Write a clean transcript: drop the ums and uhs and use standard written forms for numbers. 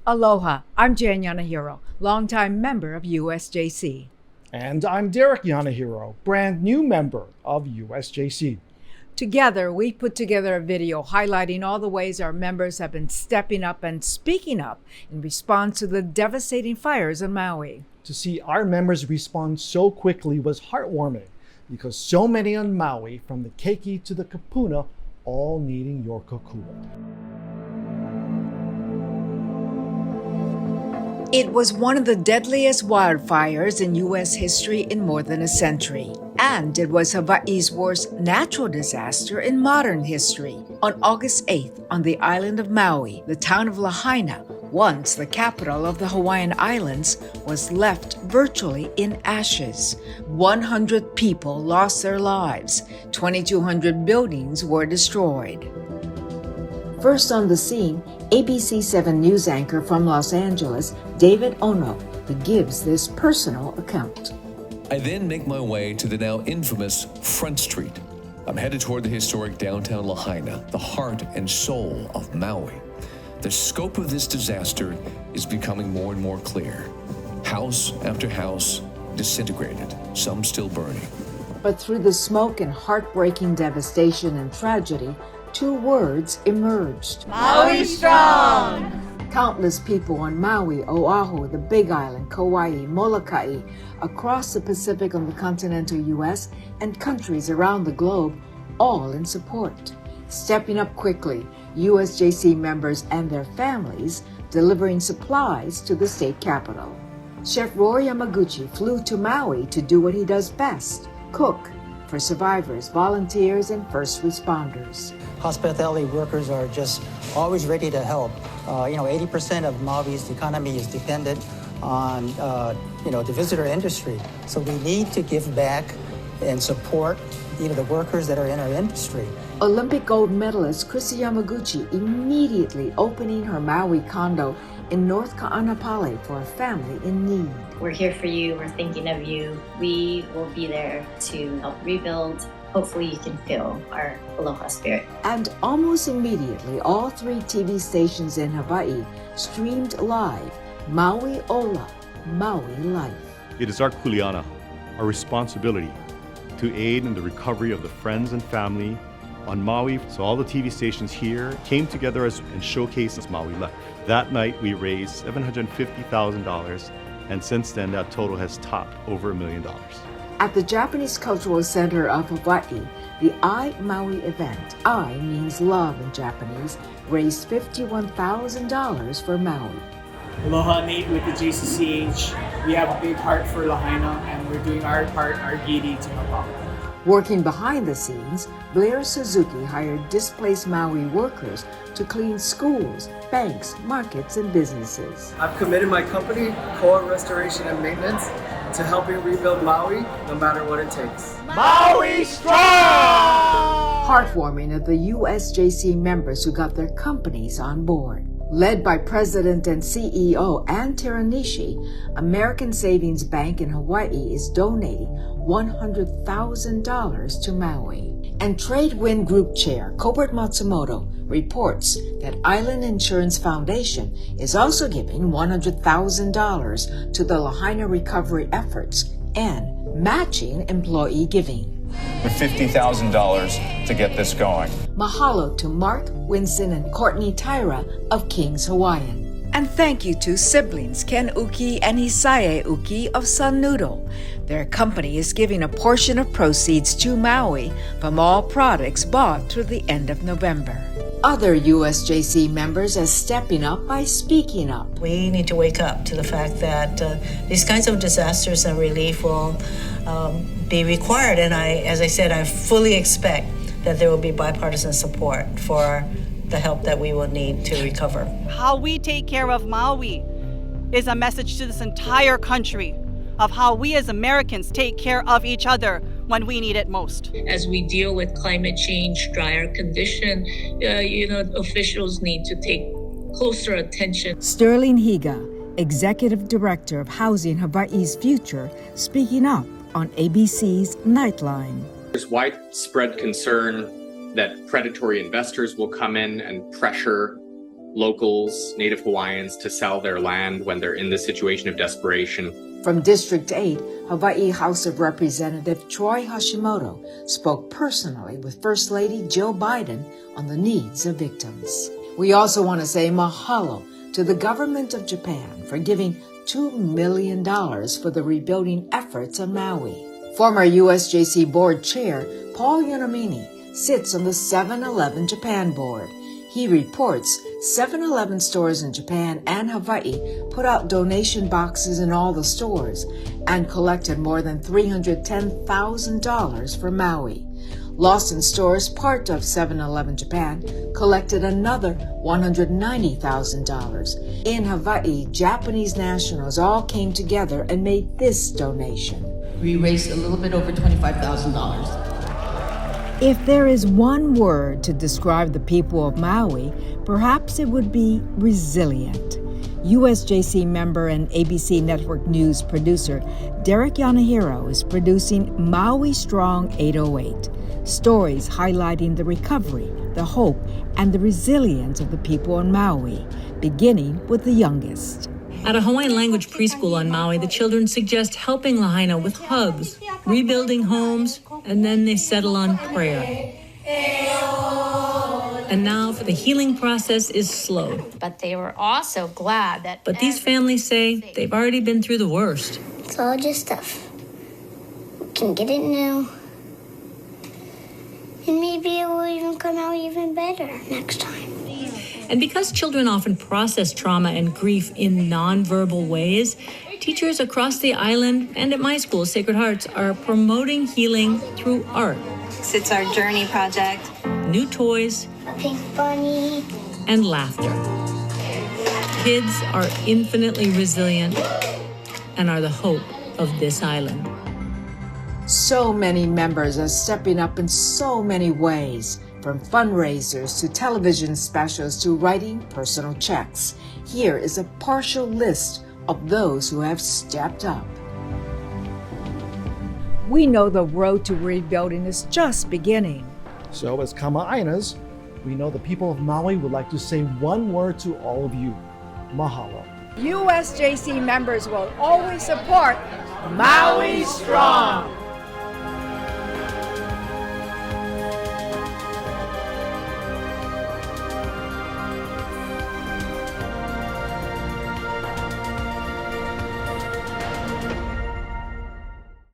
Aloha, I'm Jan Yanahiro, longtime member of USJC. And I'm Derek Yanahiro, brand new member of USJC. Together, we put together a video highlighting all the ways our members have been stepping up and speaking up in response to the devastating fires in Maui. To see our members respond so quickly was heartwarming because so many on Maui, from the keiki to the kapuna, all needing your kokua. It was one of the deadliest wildfires in U.S. history in more than a century. And it was Hawaii's worst natural disaster in modern history. On August 8th, on the island of Maui, the town of Lahaina, once the capital of the Hawaiian Islands, was left virtually in ashes. 100 people lost their lives. 2,200 buildings were destroyed. First on the scene, ABC 7 news anchor from Los Angeles, David Ono, who gives this personal account. I then make my way to the now infamous Front Street. I'm headed toward the historic downtown Lahaina, the heart and soul of Maui. The scope of this disaster is becoming more and more clear. House after house disintegrated, some still burning. But through the smoke and heartbreaking devastation and tragedy, two words emerged. Maui strong! Countless people on Maui, Oahu, the Big Island, Kauai, Molokai, across the Pacific on the continental U.S., and countries around the globe, all in support. Stepping up quickly, USJC members and their families delivering supplies to the state capital. Chef Roy Yamaguchi flew to Maui to do what he does best, cook for survivors, volunteers, and first responders. Hospitality workers are just always ready to help. 80% of Maui's economy is dependent on, the visitor industry. So we need to give back and support, the workers that are in our industry. Olympic gold medalist Chrissy Yamaguchi immediately opening her Maui condo in North Ka'anapale for a family in need. We're here for you. We're thinking of you. We will be there to help rebuild. Hopefully you can feel our aloha spirit. And almost immediately, all 3 TV stations in Hawaii streamed live Maui Ola, Maui Life. It is our kuleana, our responsibility, to aid in the recovery of the friends and family on Maui. So all the TV stations here came together and showcased Maui Life. That night we raised $750,000, and since then that total has topped over $1 million. At the Japanese Cultural Center of Hawaii, the I Maui event, I means love in Japanese, raised $51,000 for Maui. Aloha, Nate with the JCCH. We have a big heart for Lahaina, and we're doing our part, our giri, to help out. Working behind the scenes, Blair Suzuki hired displaced Maui workers to clean schools, banks, markets, and businesses. I've committed my company, Koa Restoration and Maintenance, to helping rebuild Maui, no matter what it takes. Maui strong! Heartwarming of the USJC members who got their companies on board. Led by President and CEO Ann Teranishi, American Savings Bank in Hawaii is donating $100,000 to Maui. And Tradewind Group Chair Kobert Matsumoto reports that Island Insurance Foundation is also giving $100,000 to the Lahaina recovery efforts and matching employee giving. With $50,000 to get this going. Mahalo to Mark, Winston, and Courtney Tyra of King's Hawaiian. And thank you to siblings Ken Uki and Hisaye Uki of Sun Noodle. Their company is giving a portion of proceeds to Maui from all products bought through the end of November. Other USJC members are stepping up by speaking up. We need to wake up to the fact that these kinds of disasters and relief will be required. And as I said, I fully expect that there will be bipartisan support for the help that we will need to recover. How we take care of Maui is a message to this entire country of how we as Americans take care of each other when we need it most. As we deal with climate change, drier condition, officials need to take closer attention. Sterling Higa, Executive Director of Housing Hawaii's Future, speaking up on ABC's Nightline. There's widespread concern that predatory investors will come in and pressure locals, Native Hawaiians, to sell their land when they're in this situation of desperation. From District 8, Hawaii House of Representative Troy Hashimoto spoke personally with First Lady Jill Biden on the needs of victims. We also want to say mahalo to the government of Japan for giving $2 million for the rebuilding efforts on Maui. Former USJC Board Chair Paul Yonomini sits on the 7-Eleven Japan Board. He reports 7-Eleven stores in Japan and Hawaii put out donation boxes in all the stores and collected more than $310,000 for Maui. Lawson Stores, part of 7-Eleven Japan, collected another $190,000. In Hawaii, Japanese nationals all came together and made this donation. We raised a little bit over $25,000. If there is one word to describe the people of Maui, perhaps it would be resilient. USJC member and ABC Network News producer Derek Yanahiro is producing Maui Strong 808, stories highlighting the recovery, the hope, and the resilience of the people on Maui, beginning with the youngest. At a Hawaiian language preschool on Maui, the children suggest helping Lahaina with hugs, rebuilding homes, and then they settle on prayer. And now the healing process is slow. But they were also glad that... But these families say they've already been through the worst. It's all just stuff. We can get it now. And maybe it will even come out even better next time. And because children often process trauma and grief in nonverbal ways, teachers across the island and at my school, Sacred Hearts, are promoting healing through art. It's our journey project. New toys. A pink bunny. And laughter. Kids are infinitely resilient and are the hope of this island. So many members are stepping up in so many ways, from fundraisers to television specials to writing personal checks. Here is a partial list of those who have stepped up. We know the road to rebuilding is just beginning. So as Kama'ainas, we know the people of Maui would like to say one word to all of you. Mahalo. USJC members will always support Maui Strong.